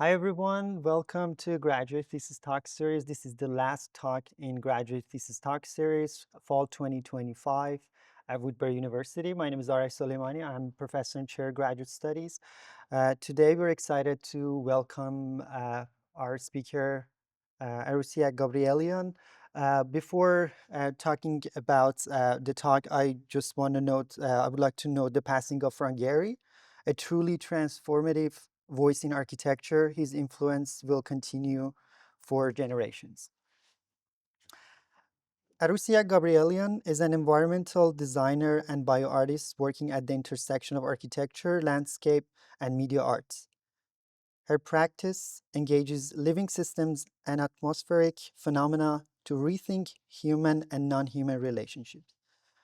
Hi everyone, welcome to Graduate Thesis Talk Series. This is the last talk in Graduate Thesis Talk Series, Fall 2025 at Woodbury University. My name is Arash Soleimani. I'm Professor and Chair of Graduate Studies. Today we're excited to welcome our speaker, Aroussiak Gabrielian. Before talking about the talk, I just want to note, I would like to note the passing of Frank Gehry, a truly transformative voice in architecture. His influence will continue for generations. Aroussiak Gabrielian is an environmental designer and bioartist working at the intersection of architecture, landscape, and media arts. Her practice engages living systems and atmospheric phenomena to rethink human and non-human relationships.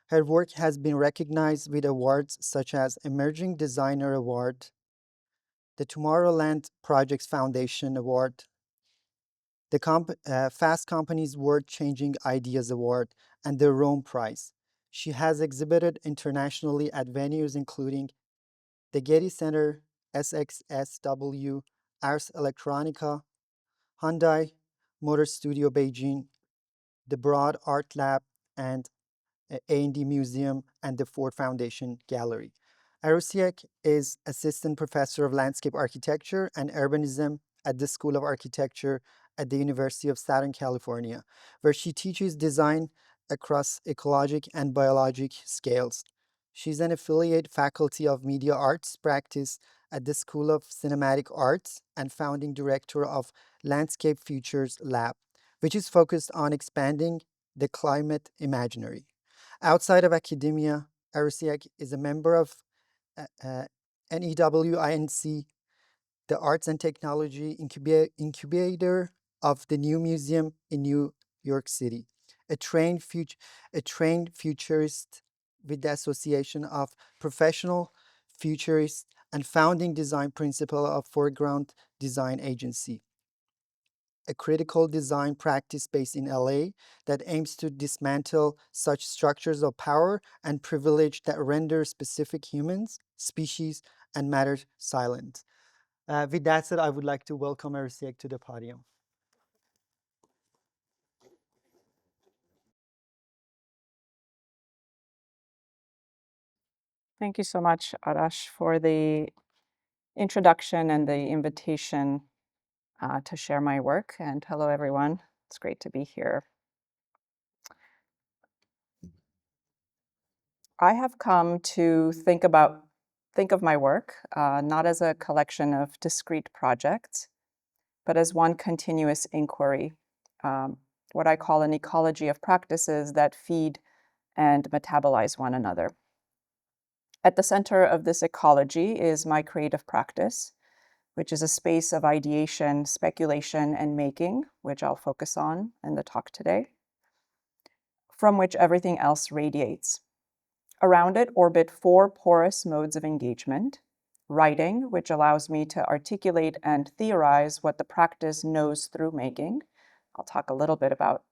Her work has been recognized with awards such as Emerging Designer Award, the Tomorrowland Projects Foundation Award, the Fast Company's World-Changing Ideas Award, and the Rome Prize. She has exhibited internationally at venues including the Getty Center, SXSW, Ars Electronica, Hyundai, Motor Studio Beijing, the Broad Art Lab, and A&D Museum, and the Ford Foundation Gallery. Aroussiak is Assistant Professor of Landscape Architecture and Urbanism at the School of Architecture at the University of Southern California, where she teaches design across ecologic and biologic scales. She's an affiliate faculty of Media Arts Practice at the School of Cinematic Arts and founding director of Landscape Futures Lab, which is focused on expanding the climate imaginary. Outside of academia, Aroussiak is a member of NEWINC, the Arts and Technology Incubator of the New Museum in New York City, a trained futurist with the Association of Professional Futurists and founding design principal of Foreground Design Agency, a critical design practice based in LA that aims to dismantle such structures of power and privilege that render specific humans, species, and matter silent. With that said, I would like to welcome Aroussiak to the podium. Thank you so much, Arash, for the introduction and the invitation to share my work. And hello, everyone. It's great to be here. I have come to think of my work not as a collection of discrete projects, but as one continuous inquiry, what I call an ecology of practices that feed and metabolize one another. At the center of this ecology is my creative practice, which is a space of ideation, speculation, and making, which I'll focus on in the talk today, from which everything else radiates. Around it orbit four porous modes of engagement: writing, which allows me to articulate and theorize what the practice knows through making. I'll talk a little bit about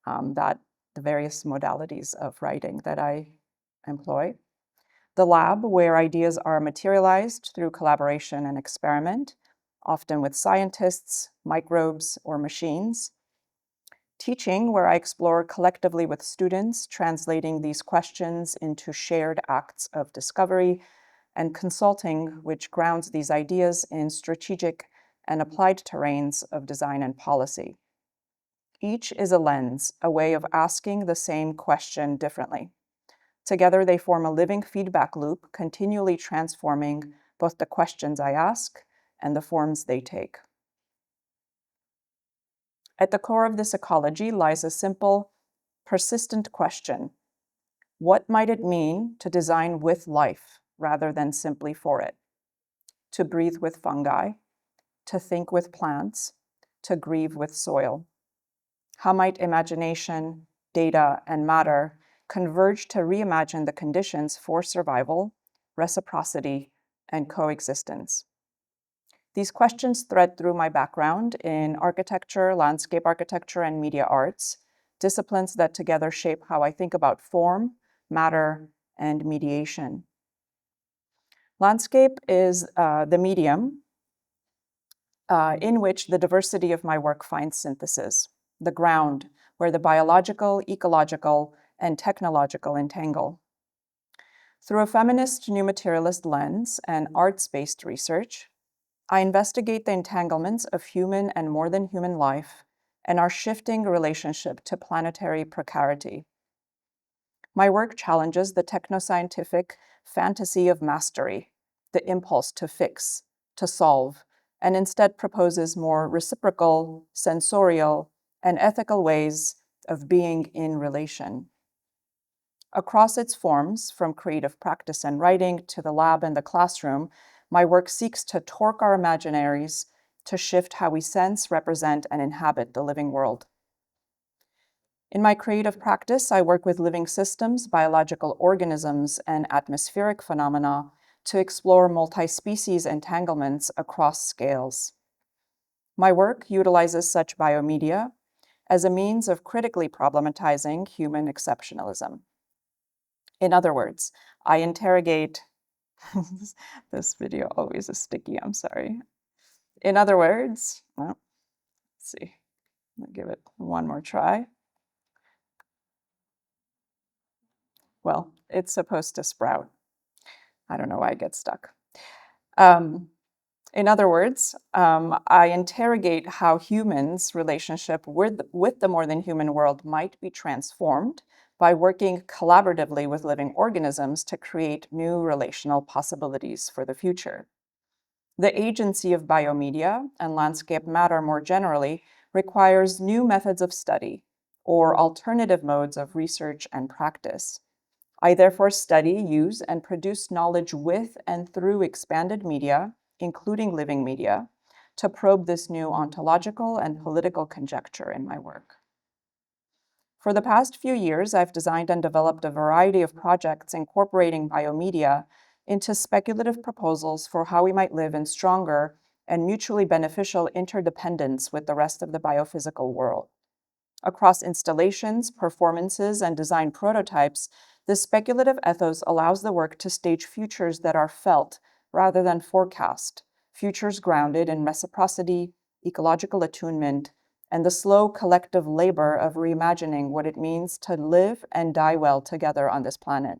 the various modalities of writing that I employ. The lab, where ideas are materialized through collaboration and experiment, often with scientists, microbes, or machines. Teaching, where I explore collectively with students, translating these questions into shared acts of discovery. And consulting, which grounds these ideas in strategic and applied terrains of design and policy. Each is a lens, a way of asking the same question differently. Together, they form a living feedback loop, continually transforming both the questions I ask and the forms they take. At the core of this ecology lies a simple, persistent question. What might it mean to design with life rather than simply for it? To breathe with fungi, to think with plants, to grieve with soil? How might imagination, data, and matter converge to reimagine the conditions for survival, reciprocity, and coexistence? These questions thread through my background in architecture, landscape architecture, and media arts, disciplines that together shape how I think about form, matter, and mediation. Landscape is the medium in which the diversity of my work finds synthesis, the ground where the biological, ecological, and technological entangle. Through a feminist new materialist lens and arts-based research, I investigate the entanglements of human and more than human life and our shifting relationship to planetary precarity. My work challenges the technoscientific fantasy of mastery, the impulse to fix, to solve, and instead proposes more reciprocal, sensorial, and ethical ways of being in relation. Across its forms, from creative practice and writing to the lab and the classroom, my work seeks to torque our imaginaries to shift how we sense, represent, and inhabit the living world. In my creative practice, I work with living systems, biological organisms, and atmospheric phenomena to explore multi-species entanglements across scales. My work utilizes such biomedia as a means of critically problematizing human exceptionalism. In other words, I interrogate, this video always is sticky, I'm sorry. In other words, well, let's see, I'll give it one more try. Well, it's supposed to sprout. I don't know why I get stuck. In other words, I interrogate how humans' relationship with the more than human world might be transformed by working collaboratively with living organisms to create new relational possibilities for the future. The agency of biomedia and landscape matter more generally requires new methods of study or alternative modes of research and practice. I therefore study, use, and produce knowledge with and through expanded media, including living media, to probe this new ontological and political conjecture in my work. For the past few years, I've designed and developed a variety of projects incorporating biomedia into speculative proposals for how we might live in stronger and mutually beneficial interdependence with the rest of the biophysical world. Across installations, performances, and design prototypes, this speculative ethos allows the work to stage futures that are felt rather than forecast, futures grounded in reciprocity, ecological attunement, and the slow collective labor of reimagining what it means to live and die well together on this planet.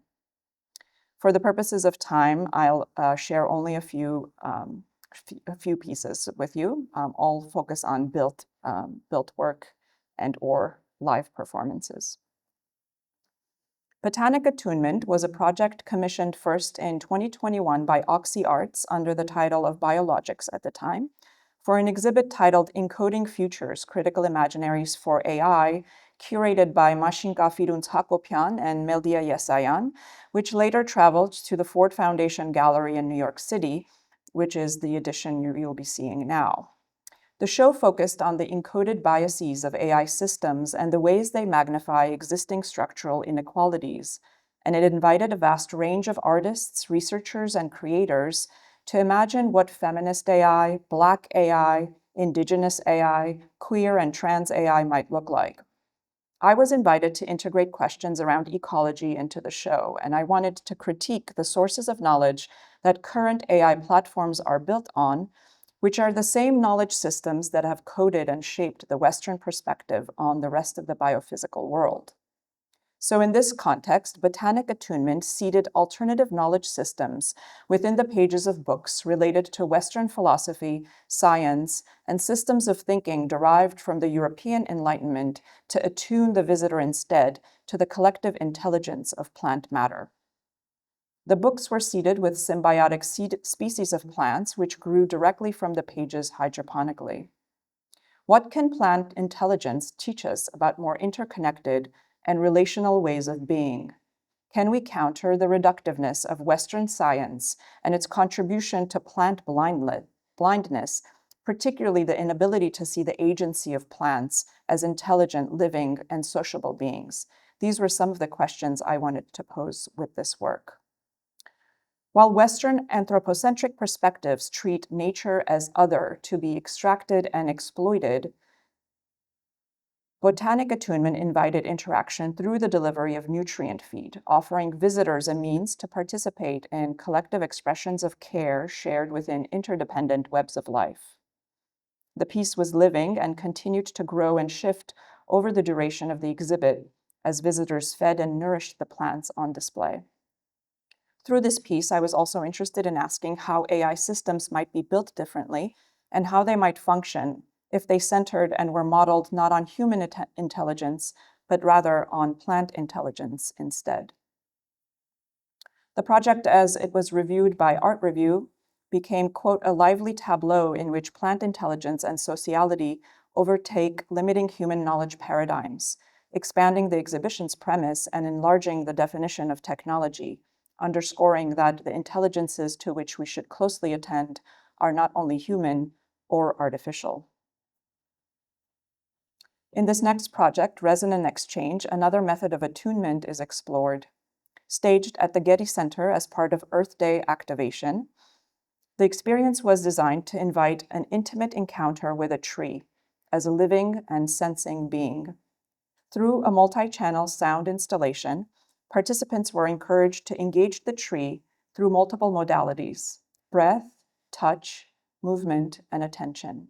For the purposes of time, I'll share only a few pieces with you, all focus on built work and or live performances. Botanic Attunement was a project commissioned first in 2021 by Oxy Arts under the title of Biologics at the time for an exhibit titled Encoding Futures, Critical Imaginaries for AI, curated by Mashinka Firuns Hakopian and Meldia Yesayan, which later traveled to the Ford Foundation Gallery in New York City, which is the edition you'll be seeing now. The show focused on the encoded biases of AI systems and the ways they magnify existing structural inequalities, and it invited a vast range of artists, researchers, and creators to imagine what feminist AI, Black AI, Indigenous AI, queer and trans AI might look like. I was invited to integrate questions around ecology into the show, and I wanted to critique the sources of knowledge that current AI platforms are built on, which are the same knowledge systems that have coded and shaped the Western perspective on the rest of the biophysical world. So in this context, Botanic Attunement seeded alternative knowledge systems within the pages of books related to Western philosophy, science, and systems of thinking derived from the European Enlightenment to attune the visitor instead to the collective intelligence of plant matter. The books were seeded with symbiotic species of plants which grew directly from the pages hydroponically. What can plant intelligence teach us about more interconnected and relational ways of being? Can we counter the reductiveness of Western science and its contribution to plant blindness, particularly the inability to see the agency of plants as intelligent, living, and sociable beings? These were some of the questions I wanted to pose with this work. While Western anthropocentric perspectives treat nature as other to be extracted and exploited, Botanic Attunement invited interaction through the delivery of nutrient feed, offering visitors a means to participate in collective expressions of care shared within interdependent webs of life. The piece was living and continued to grow and shift over the duration of the exhibit as visitors fed and nourished the plants on display. Through this piece, I was also interested in asking how AI systems might be built differently and how they might function if they centered and were modeled not on human intelligence, but rather on plant intelligence instead. The project, as it was reviewed by Art Review, became, quote, a lively tableau in which plant intelligence and sociality overtake limiting human knowledge paradigms, expanding the exhibition's premise and enlarging the definition of technology, underscoring that the intelligences to which we should closely attend are not only human or artificial. In this next project, Resonant Exchange, another method of attunement is explored. Staged at the Getty Center as part of Earth Day activation, the experience was designed to invite an intimate encounter with a tree as a living and sensing being. Through a multi-channel sound installation, participants were encouraged to engage the tree through multiple modalities: breath, touch, movement, and attention.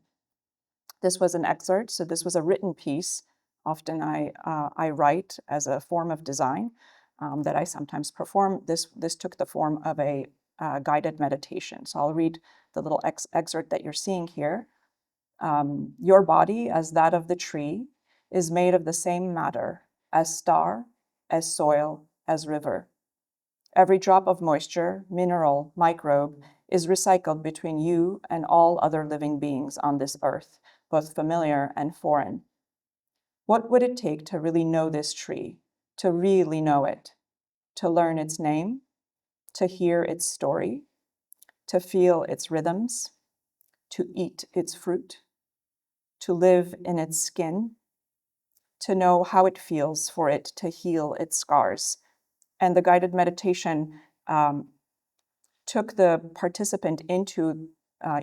This was an excerpt, so this was a written piece. Often I write as a form of design that I sometimes perform. This took the form of a guided meditation. So I'll read the little excerpt that you're seeing here. Your body, as that of the tree, is made of the same matter as star, as soil, as river. Every drop of moisture, mineral, microbe is recycled between you and all other living beings on this earth, both familiar and foreign. What would it take to really know this tree, to really know it, to learn its name, to hear its story, to feel its rhythms, to eat its fruit, to live in its skin, to know how it feels for it to heal its scars? And the guided meditation took the participant into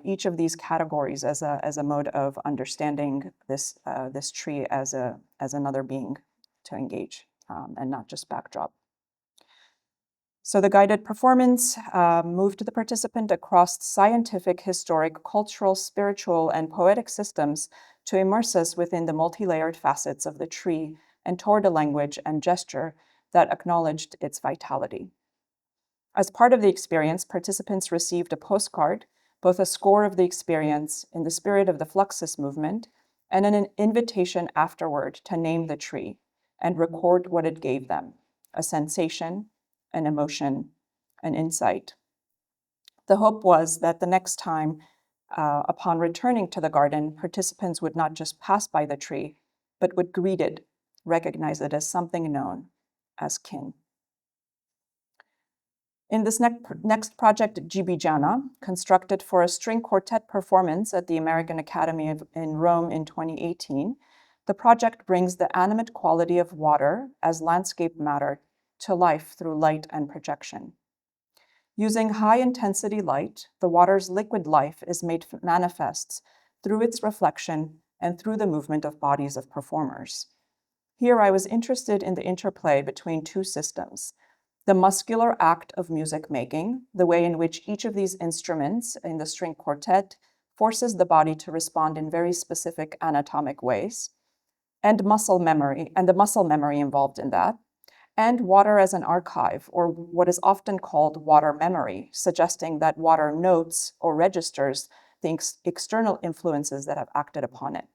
each of these categories as a mode of understanding this tree as another being to engage and not just backdrop. So the guided performance moved the participant across scientific, historic, cultural, spiritual, and poetic systems to immerse us within the multi-layered facets of the tree and toward a language and gesture that acknowledged its vitality. As part of the experience, participants received a postcard, both a score of the experience in the spirit of the Fluxus movement and an invitation afterward to name the tree and record what it gave them: a sensation, an emotion, an insight. The hope was that the next time, upon returning to the garden, participants would not just pass by the tree, but would greet it, recognize it as something known, as kin. In this next project, Gibigiana, constructed for a string quartet performance at the American Academy in Rome in 2018, the project brings the animate quality of water as landscape matter to life through light and projection. Using high-intensity light, the water's liquid life is made manifest through its reflection and through the movement of bodies of performers. Here I was interested in the interplay between two systems: the muscular act of music making, the way in which each of these instruments in the string quartet forces the body to respond in very specific anatomic ways, and muscle memory, and the muscle memory involved in that, and water as an archive, or what is often called water memory, suggesting that water notes or registers the external influences that have acted upon it.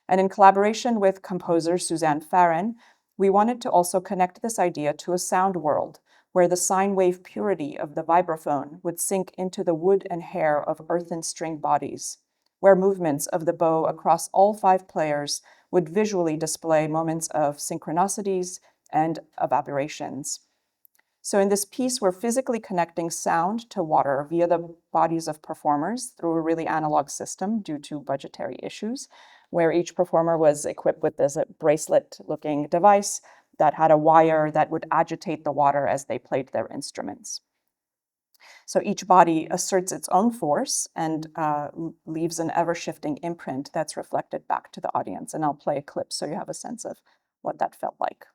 And in collaboration with composer Suzanne Farren, we wanted to also connect this idea to a sound world where the sine wave purity of the vibraphone would sink into the wood and hair of earthen string bodies, where movements of the bow across all 5 players would visually display moments of synchronicities and of aberrations. So in this piece, we're physically connecting sound to water via the bodies of performers through a really analog system due to budgetary issues, where each performer was equipped with this bracelet-looking device that had a wire that would agitate the water as they played their instruments. So each body asserts its own force and leaves an ever-shifting imprint that's reflected back to the audience. And I'll play a clip so you have a sense of what that felt like.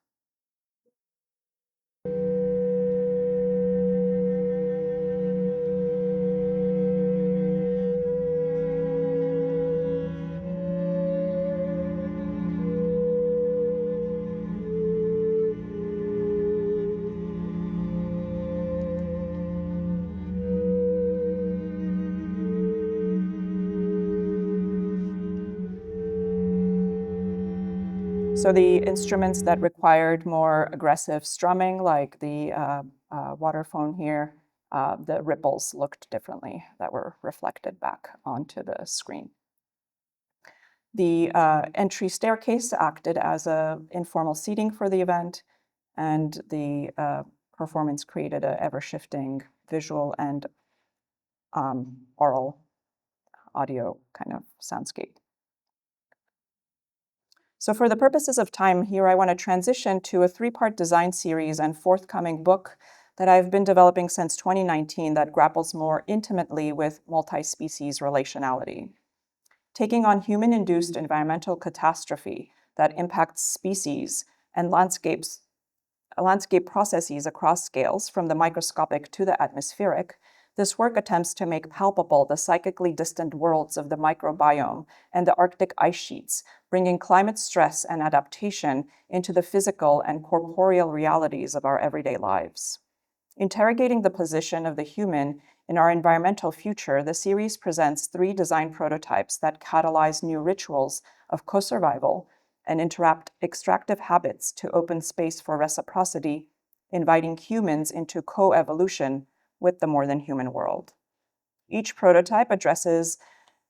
So the instruments that required more aggressive strumming, like the waterphone here, the ripples looked differently that were reflected back onto the screen. The entry staircase acted as an informal seating for the event, and the performance created an ever-shifting visual and oral audio kind of soundscape. So for the purposes of time here, I want to transition to a three-part design series and forthcoming book that I've been developing since 2019 that grapples more intimately with multi-species relationality. Taking on human-induced environmental catastrophe that impacts species and landscape processes across scales, from the microscopic to the atmospheric, this work attempts to make palpable the psychically distant worlds of the microbiome and the Arctic ice sheets, bringing climate stress and adaptation into the physical and corporeal realities of our everyday lives. Interrogating the position of the human in our environmental future, the series presents 3 design prototypes that catalyze new rituals of co-survival and extractive habits to open space for reciprocity, inviting humans into co-evolution with the more than human world. Each prototype addresses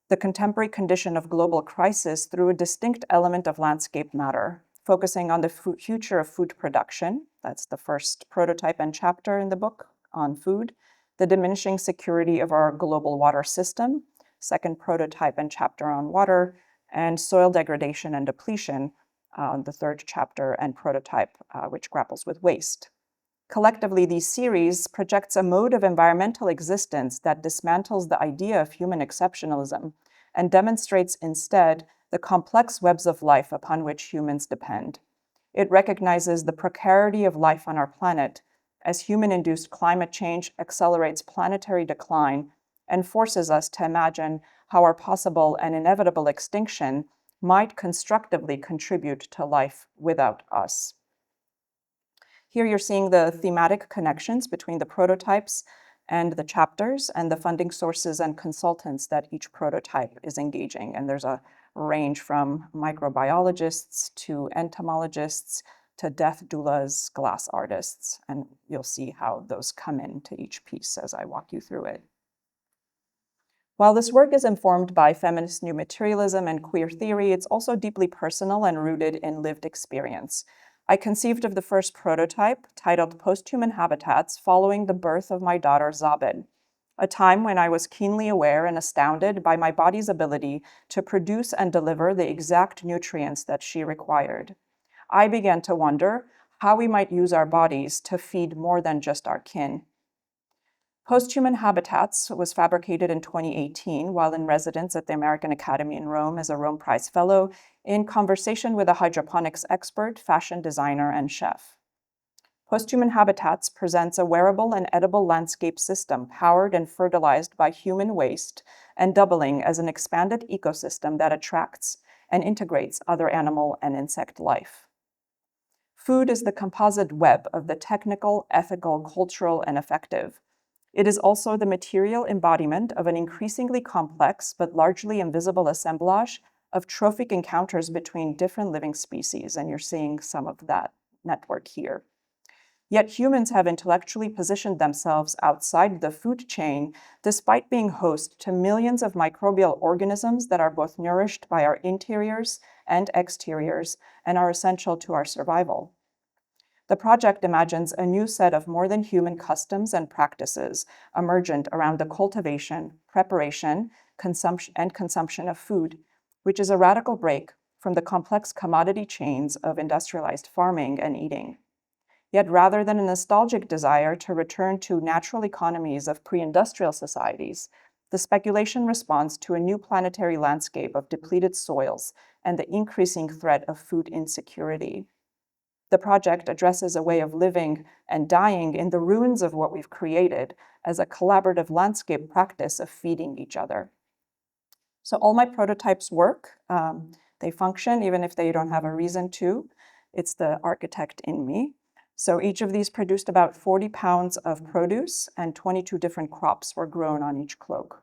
the contemporary condition of global crisis through a distinct element of landscape matter, focusing on the future of food production. That's the first prototype and chapter in the book on food. The diminishing security of our global water system, second prototype and chapter on water, and soil degradation and depletion, the third chapter and prototype, which grapples with waste. Collectively, these series projects a mode of environmental existence that dismantles the idea of human exceptionalism and demonstrates instead the complex webs of life upon which humans depend. It recognizes the precarity of life on our planet as human-induced climate change accelerates planetary decline and forces us to imagine how our possible and inevitable extinction might constructively contribute to life without us. Here you're seeing the thematic connections between the prototypes and the chapters and the funding sources and consultants that each prototype is engaging. And there's a range from microbiologists to entomologists to death doulas, glass artists, and you'll see how those come into each piece as I walk you through it. While this work is informed by feminist new materialism and queer theory, it's also deeply personal and rooted in lived experience. I conceived of the first prototype, titled Post-Human Habitats, following the birth of my daughter Zabed, a time when I was keenly aware and astounded by my body's ability to produce and deliver the exact nutrients that she required. I began to wonder how we might use our bodies to feed more than just our kin. Post-Human Habitats was fabricated in 2018 while in residence at the American Academy in Rome as a Rome Prize Fellow, in conversation with a hydroponics expert, fashion designer, and chef. Post-Human Habitats presents a wearable and edible landscape system powered and fertilized by human waste and doubling as an expanded ecosystem that attracts and integrates other animal and insect life. Food is the composite web of the technical, ethical, cultural, and affective. It is also the material embodiment of an increasingly complex but largely invisible assemblage of trophic encounters between different living species, and you're seeing some of that network here. Yet humans have intellectually positioned themselves outside the food chain, despite being host to millions of microbial organisms that are both nourished by our interiors and exteriors and are essential to our survival. The project imagines a new set of more than human customs and practices emergent around the cultivation, preparation, consumption of food, which is a radical break from the complex commodity chains of industrialized farming and eating. Yet rather than a nostalgic desire to return to natural economies of pre-industrial societies, the speculation responds to a new planetary landscape of depleted soils and the increasing threat of food insecurity. The project addresses a way of living and dying in the ruins of what we've created as a collaborative landscape practice of feeding each other. So all my prototypes work. They function even if they don't have a reason to. It's the architect in me. So each of these produced about 40 pounds of produce, and 22 different crops were grown on each cloak.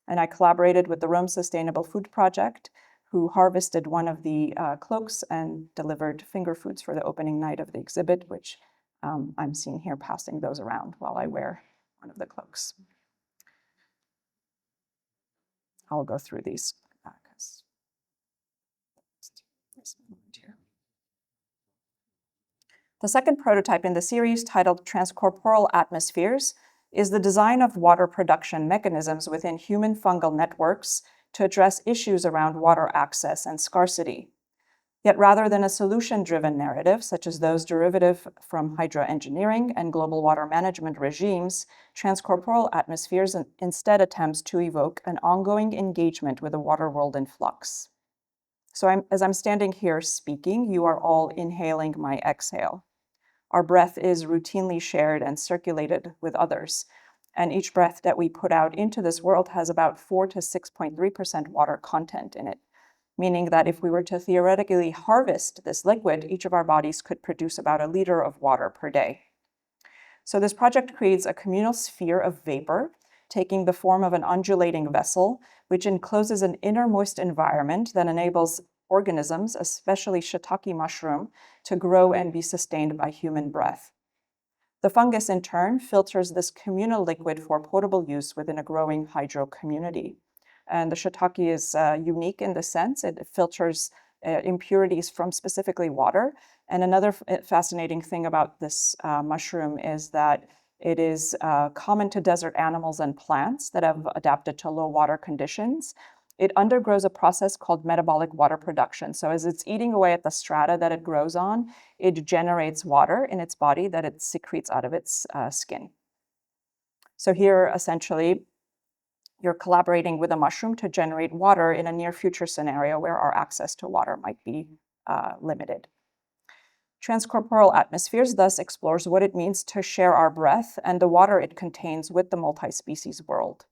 And I collaborated with the Rome Sustainable Food Project, who harvested one of the cloaks and delivered finger foods for the opening night of the exhibit, which I'm seen here passing those around while I wear one of the cloaks. I'll go through these because the second prototype in the series, titled Transcorporeal Atmospheres, is the design of water production mechanisms within human fungal networks to address issues around water access and scarcity. Yet rather than a solution-driven narrative, such as those derivative from hydroengineering and global water management regimes, Transcorporeal Atmospheres instead attempts to evoke an ongoing engagement with a water world in flux. So as I'm standing here speaking, you are all inhaling my exhale. Our breath is routinely shared and circulated with others, and each breath that we put out into this world has about 4 to 6.3% water content in it, meaning that if we were to theoretically harvest this liquid, each of our bodies could produce about 1 liter of water per day. So this project creates a communal sphere of vapor, taking the form of an undulating vessel, which encloses an inner moist environment that enables organisms, especially shiitake mushroom, to grow and be sustained by human breath. The fungus, in turn, filters this communal liquid for potable use within a growing hydro community. And the shiitake is unique in the sense it filters impurities from specifically water. And another fascinating thing about this mushroom is that it is common to desert animals and plants that have adapted to low water conditions. It undergoes a process called metabolic water production. So as it's eating away at the strata that it grows on, it generates water in its body that it secretes out of its skin. So here, essentially, you're collaborating with a mushroom to generate water in a near future scenario where our access to water might be limited. Transcorporeal Atmospheres thus explores what it means to share our breath and the water it contains with the multi-species world.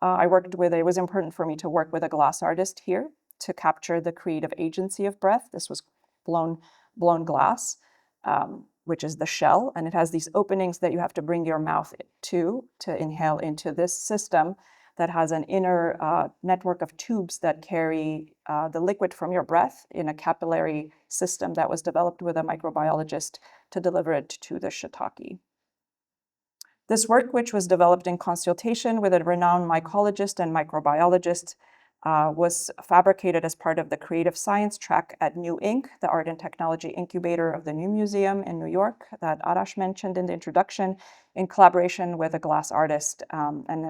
It was important for me to work with a glass artist here to capture the creative agency of breath. This was blown glass, which is the shell, and it has these openings that you have to bring your mouth to inhale into this system that has an inner network of tubes that carry the liquid from your breath in a capillary system that was developed with a microbiologist to deliver it to the shiitake. This work, which was developed in consultation with a renowned mycologist and microbiologist, was fabricated as part of the creative science track at New Inc., the art and technology incubator of the New Museum in New York that Arash mentioned in the introduction, in collaboration with a glass artist, and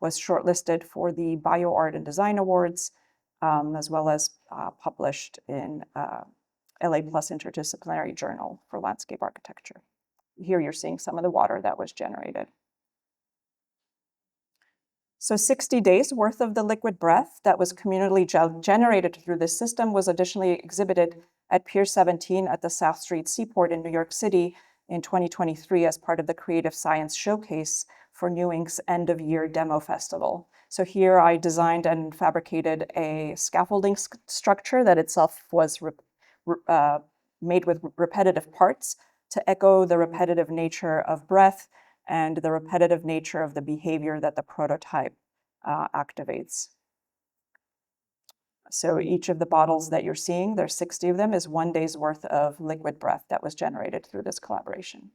was shortlisted for the Bio Art and Design Awards, as well as published in LA Plus Interdisciplinary Journal for Landscape Architecture. Here you're seeing some of the water that was generated. So 60 days worth of the liquid breath that was communally generated through this system was additionally exhibited at Pier 17 at the South Street Seaport in New York City in 2023 as part of the Creative Science Showcase for New Inc.'s End of Year Demo Festival. So here I designed and fabricated a scaffolding structure that itself was made with repetitive parts to echo the repetitive nature of breath and the repetitive nature of the behavior that the prototype activates. So each of the bottles that you're seeing, there's 60 of them, is 1 day's worth of liquid breath that was generated through this collaboration.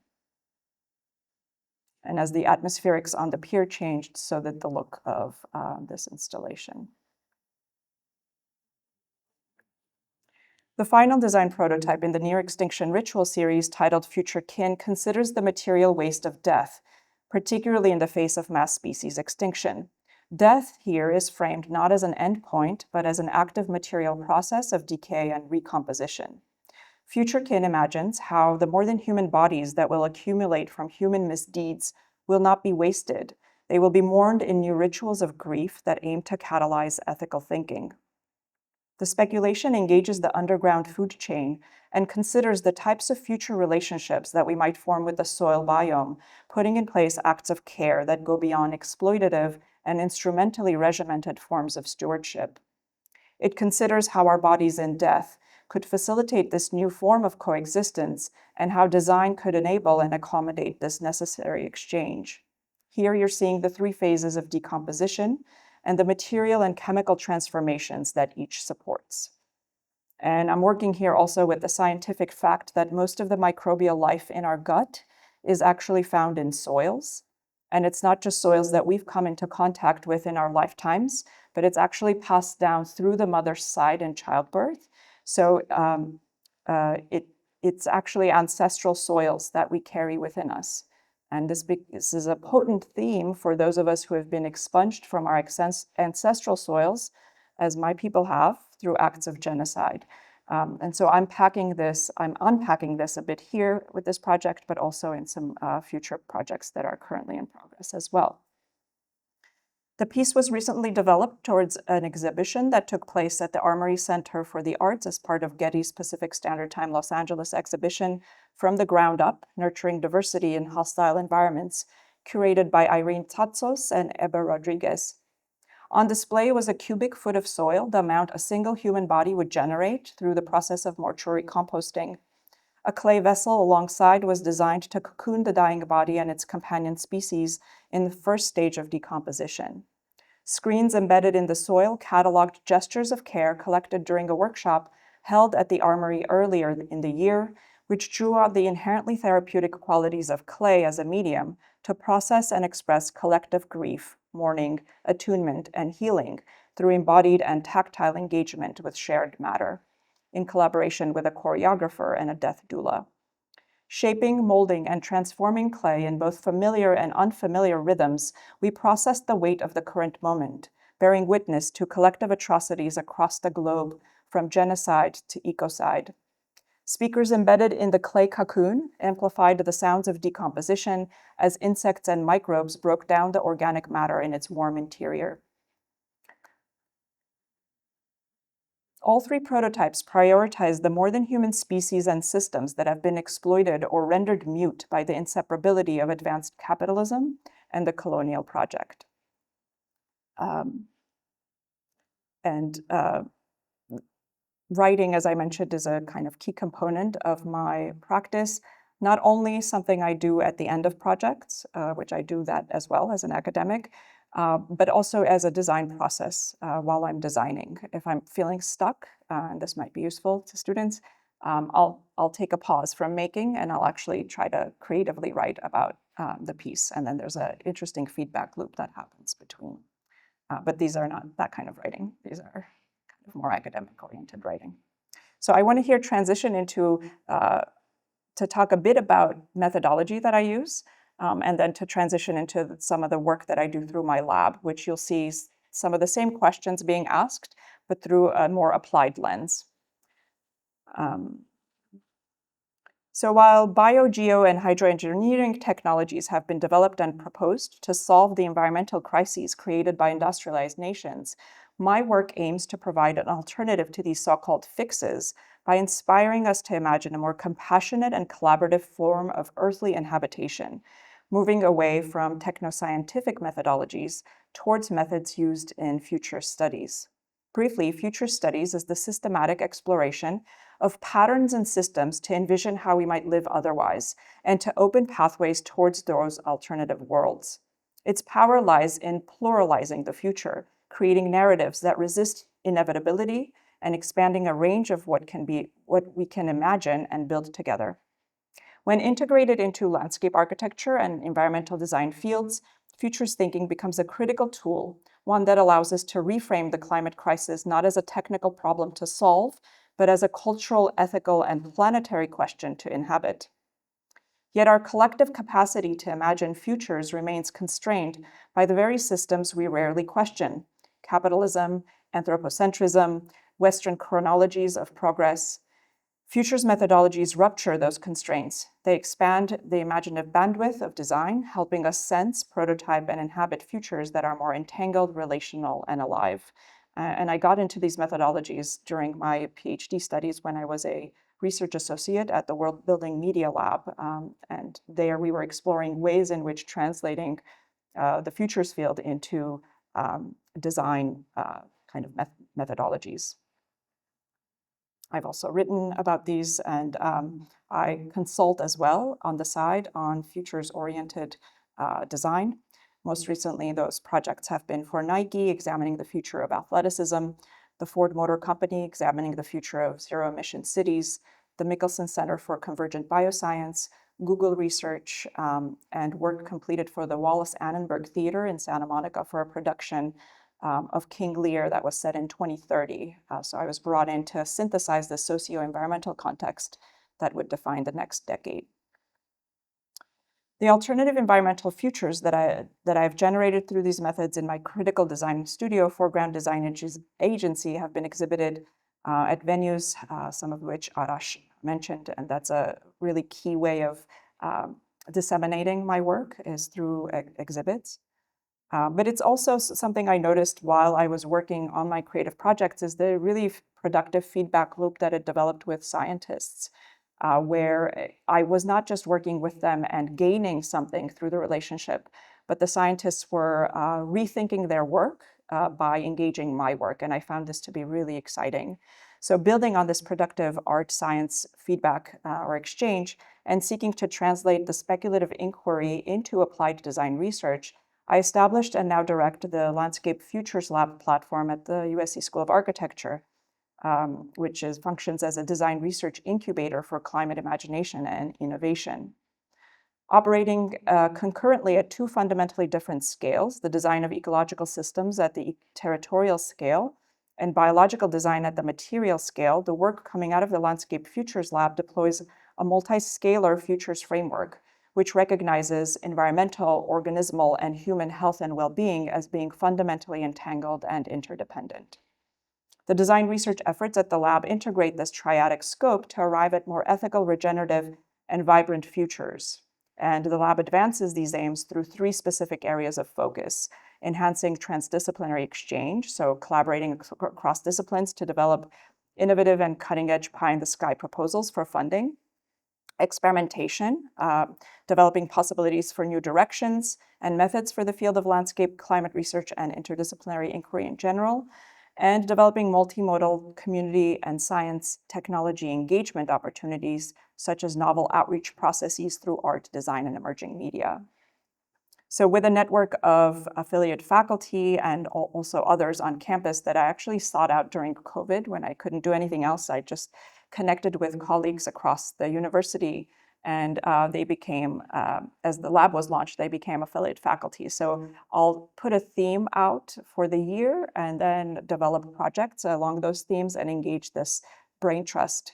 And as the atmospherics on the pier changed, so did the look of this installation. The final design prototype in the Near Extinction Ritual series, titled Future Kin, considers the material waste of death, particularly in the face of mass species extinction. Death here is framed not as an endpoint, but as an active material process of decay and recomposition. Future Kin imagines how the more than human bodies that will accumulate from human misdeeds will not be wasted. They will be mourned in new rituals of grief that aim to catalyze ethical thinking. The speculation engages the underground food chain and considers the types of future relationships that we might form with the soil biome, putting in place acts of care that go beyond exploitative and instrumentally regimented forms of stewardship. It considers how our bodies in death could facilitate this new form of coexistence and how design could enable and accommodate this necessary exchange. Here you're seeing the 3 phases of decomposition and the material and chemical transformations that each supports. And I'm working here also with the scientific fact that most of the microbial life in our gut is actually found in soils. And it's not just soils that we've come into contact with in our lifetimes, but it's actually passed down through the mother's side in childbirth. So it's actually ancestral soils that we carry within us. And this is a potent theme for those of us who have been expunged from our ancestral soils, as my people have, through acts of genocide. And so I'm unpacking this a bit here with this project, but also in some future projects that are currently in progress as well. The piece was recently developed towards an exhibition that took place at the Armory Center for the Arts as part of Getty's Pacific Standard Time Los Angeles exhibition, From the Ground Up, Nurturing Diversity in Hostile Environments, curated by Irene Tatsos and Eber Rodriguez. On display was a cubic foot of soil, the amount a single human body would generate through the process of mortuary composting. A clay vessel alongside was designed to cocoon the dying body and its companion species in the first stage of decomposition. Screens embedded in the soil cataloged gestures of care collected during a workshop held at the Armory earlier in the year, which drew on the inherently therapeutic qualities of clay as a medium to process and express collective grief, mourning, attunement, and healing through embodied and tactile engagement with shared matter, in collaboration with a choreographer and a death doula. Shaping, molding, and transforming clay in both familiar and unfamiliar rhythms, we processed the weight of the current moment, bearing witness to collective atrocities across the globe, from genocide to ecocide. Speakers embedded in the clay cocoon amplified the sounds of decomposition as insects and microbes broke down the organic matter in its warm interior. All three prototypes prioritize the more than human species and systems that have been exploited or rendered mute by the inseparability of advanced capitalism and the colonial project. Writing, as I mentioned, is a kind of key component of my practice. Not only something I do at the end of projects, which I do that as well as an academic, but also as a design process while I'm designing. If I'm feeling stuck, and this might be useful to students, I'll take a pause from making and I'll actually try to creatively write about the piece. And then there's an interesting feedback loop that happens between. But these are not that kind of writing. These are kind of more academic-oriented writing. So I want to here transition into to talk a bit about methodology that I use, and then to transition into some of the work that I do through my lab, which you'll see some of the same questions being asked, but through a more applied lens. So while bio, geo, and hydroengineering technologies have been developed and proposed to solve the environmental crises created by industrialized nations, my work aims to provide an alternative to these so-called fixes by inspiring us to imagine a more compassionate and collaborative form of earthly inhabitation, moving away from technoscientific methodologies towards methods used in future studies. Briefly, future studies is the systematic exploration of patterns and systems to envision how we might live otherwise and to open pathways towards those alternative worlds. Its power lies in pluralizing the future, creating narratives that resist inevitability and expanding a range of what we can imagine and build together. When integrated into landscape architecture and environmental design fields, futures thinking becomes a critical tool, one that allows us to reframe the climate crisis not as a technical problem to solve, but as a cultural, ethical, and planetary question to inhabit. Yet our collective capacity to imagine futures remains constrained by the very systems we rarely question: capitalism, anthropocentrism, Western chronologies of progress. Futures methodologies rupture those constraints. They expand the imaginative bandwidth of design, helping us sense, prototype, and inhabit futures that are more entangled, relational, and alive. And I got into these methodologies during my PhD studies when I was a research associate at the World Building Media Lab. And there we were exploring ways in which translating the futures field into design kind of methodologies. I've also written about these, and I consult as well on the side on futures-oriented design. Most recently, those projects have been for Nike, examining the future of athleticism, the Ford Motor Company, examining the future of zero-emission cities, the Michelson Center for Convergent Bioscience, Google Research, and work completed for the Wallace Annenberg Theater in Santa Monica for a production of King Lear that was set in 2030. So I was brought in to synthesize the socio-environmental context that would define the next decade. The alternative environmental futures that I've generated through these methods in my critical design studio, Foreground Design Agency, have been exhibited at venues, some of which Arash mentioned, and that's a really key way of disseminating my work is through exhibits. But it's also something I noticed while I was working on my creative projects is the really productive feedback loop that it developed with scientists, where I was not just working with them and gaining something through the relationship, but the scientists were rethinking their work by engaging my work. And I found this to be really exciting. So building on this productive art-science feedback or exchange and seeking to translate the speculative inquiry into applied design research, I established and now direct the Landscape Futures Lab platform at the USC School of Architecture, which functions as a design research incubator for climate imagination and innovation. Operating concurrently at two fundamentally different scales, the design of ecological systems at the territorial scale and biological design at the material scale, the work coming out of the Landscape Futures Lab deploys a multi-scalar futures framework, which recognizes environmental, organismal, and human health and well-being as being fundamentally entangled and interdependent. The design research efforts at the lab integrate this triadic scope to arrive at more ethical, regenerative, and vibrant futures. And the lab advances these aims through three specific areas of focus: enhancing transdisciplinary exchange, so collaborating across disciplines to develop innovative and cutting-edge pie-in-the-sky proposals for funding; experimentation, developing possibilities for new directions and methods for the field of landscape climate research and interdisciplinary inquiry in general; and developing multimodal community and science technology engagement opportunities, such as novel outreach processes through art, design, and emerging media. So with a network of affiliate faculty and also others on campus that I actually sought out during COVID when I couldn't do anything else, I just connected with colleagues across the university, and they became, as the lab was launched, they became affiliate faculty. So I'll put a theme out for the year and then develop projects along those themes and engage this brain trust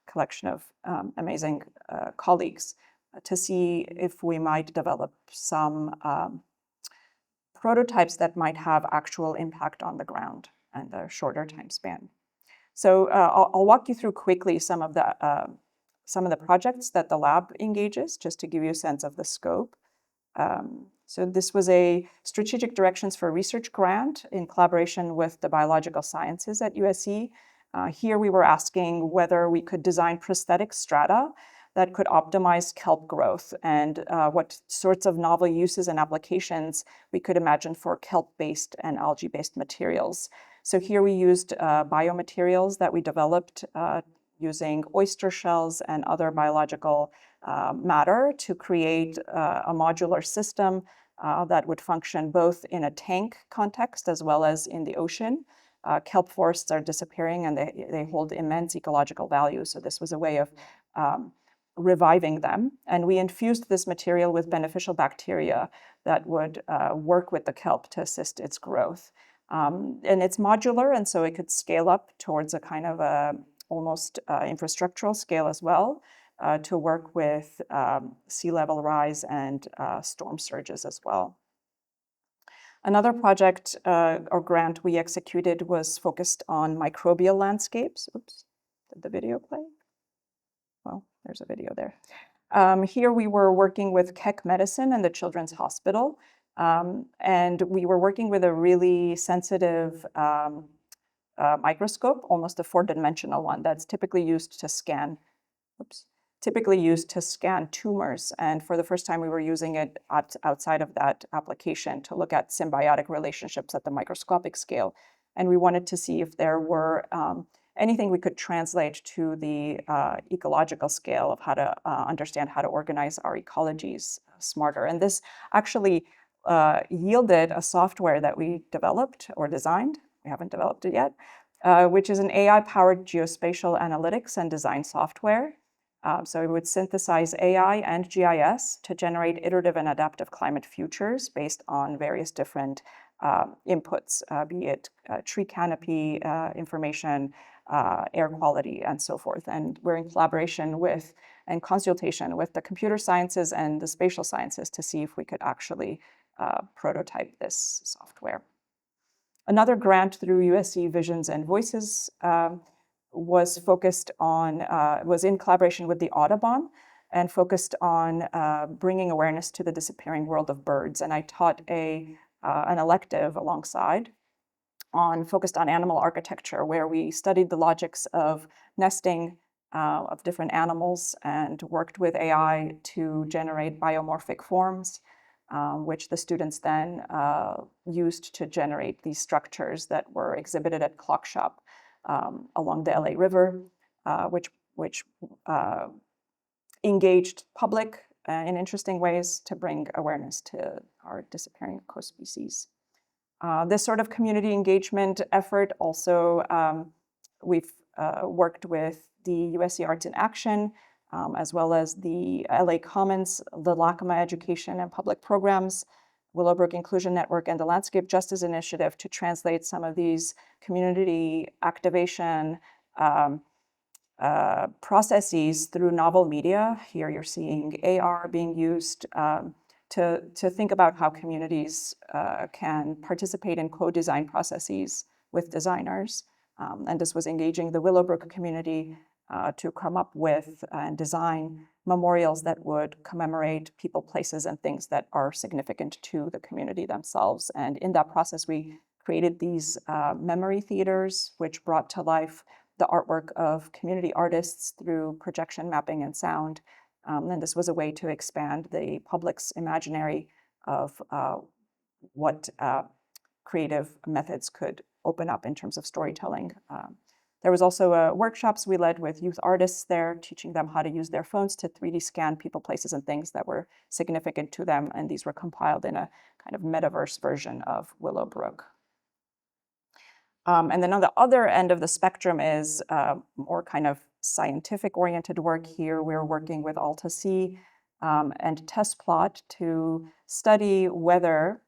collection of amazing colleagues to see if we might develop some prototypes that might have actual impact on the ground and a shorter time span. So I'll walk you through quickly some of the projects that the lab engages, just to give you a sense of the scope. So this was a Strategic Directions for Research grant in collaboration with the Biological Sciences at USC. Here we were asking whether we could design prosthetic strata that could optimize kelp growth and what sorts of novel uses and applications we could imagine for kelp-based and algae-based materials. So here we used biomaterials that we developed using oyster shells and other biological matter to create a modular system that would function both in a tank context as well as in the ocean. Kelp forests are disappearing and they hold immense ecological value. So this was a way of reviving them. And we infused this material with beneficial bacteria that would work with the kelp to assist its growth. And it's modular, and so it could scale up towards a kind of almost infrastructural scale as well to work with sea level rise and storm surges as well. Another project or grant we executed was focused on microbial landscapes. Oops, did the video play? Well, there's a video there. Here we were working with Keck Medicine and the Children's Hospital, and we were working with a really sensitive microscope, almost a four-dimensional one that's typically used to scan, tumors. And for the first time, we were using it outside of that application to look at symbiotic relationships at the microscopic scale. And we wanted to see if there were anything we could translate to the ecological scale of how to understand how to organize our ecologies smarter. And this actually yielded a software that we developed or designed. We haven't developed it yet, which is an AI-powered geospatial analytics and design software. So it would synthesize AI and GIS to generate iterative and adaptive climate futures based on various different inputs, be it tree canopy information, air quality, and so forth. And we're in collaboration with and consultation with the computer sciences and the spatial sciences to see if we could actually prototype this software. Another grant through USC Visions and Voices was in collaboration with the Audubon and focused on bringing awareness to the disappearing world of birds. And I taught an elective alongside focused on animal architecture, where we studied the logics of nesting of different animals and worked with AI to generate biomorphic forms, which the students then used to generate these structures that were exhibited at Clock Shop along the LA River, which engaged public in interesting ways to bring awareness to our disappearing coast species. This sort of community engagement effort also, we've worked with the USC Arts in Action, as well as the LA Commons, the LACMA Education and Public Programs, Willowbrook Inclusion Network, and the Landscape Justice Initiative to translate some of these community activation processes through novel media. Here you're seeing AR being used to think about how communities can participate in co-design processes with designers. And this was engaging the Willowbrook community to come up with and design memorials that would commemorate people, places, and things that are significant to the community themselves. And in that process, we created these memory theaters, which brought to life the artwork of community artists through projection, mapping, and sound. And this was a way to expand the public's imaginary of what creative methods could open up in terms of storytelling. There was also workshops we led with youth artists there, teaching them how to use their phones to 3D scan people, places, and things that were significant to them. And these were compiled in a kind of metaverse version of Willowbrook. And then on the other end of the spectrum is more kind of scientific-oriented work here. We're working with AltaSea and TestPlot to study whether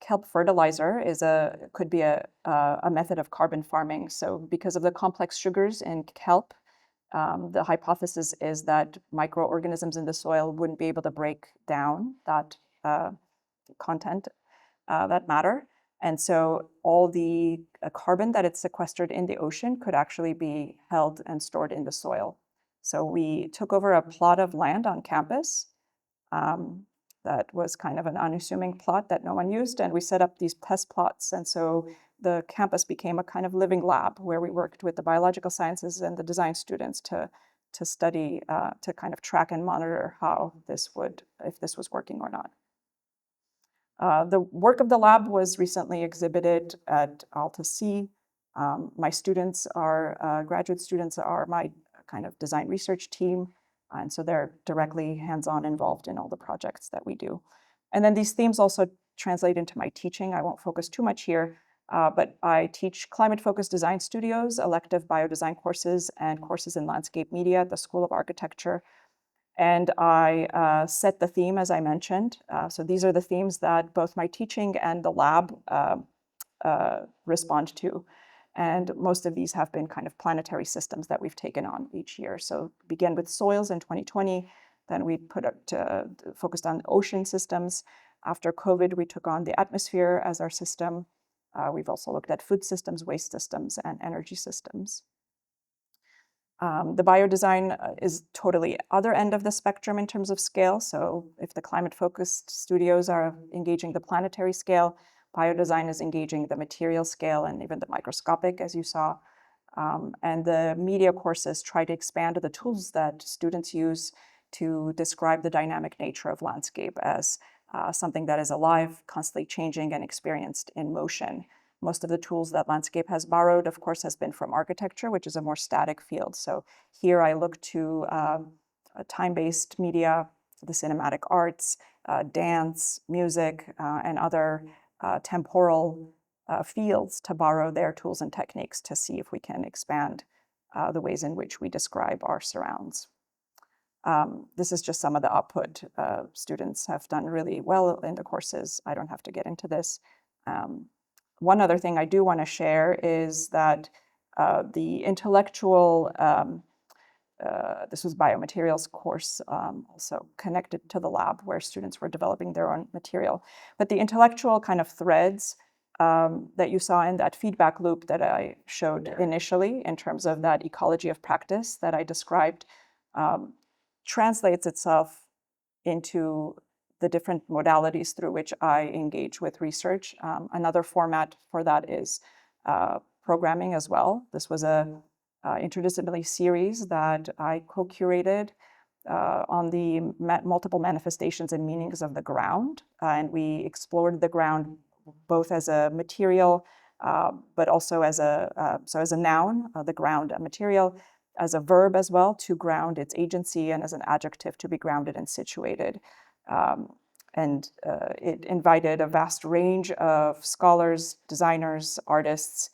kelp fertilizer could be a method of carbon farming. So because of the complex sugars in kelp, the hypothesis is that microorganisms in the soil wouldn't be able to break down that content, that matter. And so all the carbon that it's sequestered in the ocean could actually be held and stored in the soil. So we took over a plot of land on campus that was kind of an unassuming plot that no one used, and we set up these test plots. And so the campus became a kind of living lab where we worked with the biological sciences and the design students to study, to kind of track and monitor how if this was working or not. The work of the lab was recently exhibited at AltaSea. My students graduate students are my kind of design research team. And so they're directly hands-on involved in all the projects that we do. And then these themes also translate into my teaching. I won't focus too much here, but I teach climate-focused design studios, elective biodesign courses, and courses in landscape media at the School of Architecture. And I set the theme, as I mentioned. So these are the themes that both my teaching and the lab respond to. And most of these have been kind of planetary systems that we've taken on each year. So began with soils in 2020, then we focused on ocean systems. After COVID, we took on the atmosphere as our system. We've also looked at food systems, waste systems, and energy systems. The biodesign is totally other end of the spectrum in terms of scale. So if the climate-focused studios are engaging the planetary scale, biodesign is engaging the material scale and even the microscopic, as you saw. And the media courses try to expand the tools that students use to describe the dynamic nature of landscape as something that is alive, constantly changing, and experienced in motion. Most of the tools that landscape has borrowed, of course, has been from architecture, which is a more static field. So here I look to time-based media, the cinematic arts, dance, music, and other temporal fields to borrow their tools and techniques to see if we can expand the ways in which we describe our surrounds. This is just some of the output. Students have done really well in the courses. I don't have to get into this. One other thing I do want to share is that the intellectual, this was biomaterials course, also connected to the lab where students were developing their own material. But the intellectual kind of threads that you saw in that feedback loop that I showed initially in terms of that ecology of practice that I described translates itself into the different modalities through which I engage with research. Another format for that is programming as well. This was a interdisciplinary series that I co-curated on the multiple manifestations and meanings of the ground. And we explored the ground both as a material, but also as a noun, the ground, a material, as a verb as well, to ground its agency, and as an adjective, to be grounded and situated. It invited a vast range of scholars, designers, artists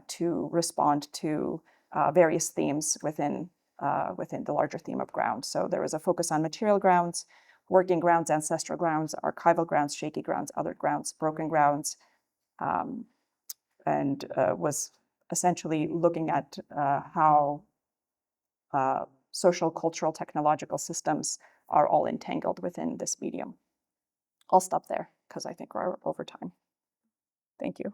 to respond to various themes within the larger theme of ground. So there was a focus on material grounds, working grounds, ancestral grounds, archival grounds, shaky grounds, other grounds, broken grounds, and was essentially looking at how social, cultural, technological systems are all entangled within this medium. I'll stop there because I think we're over time. Thank you.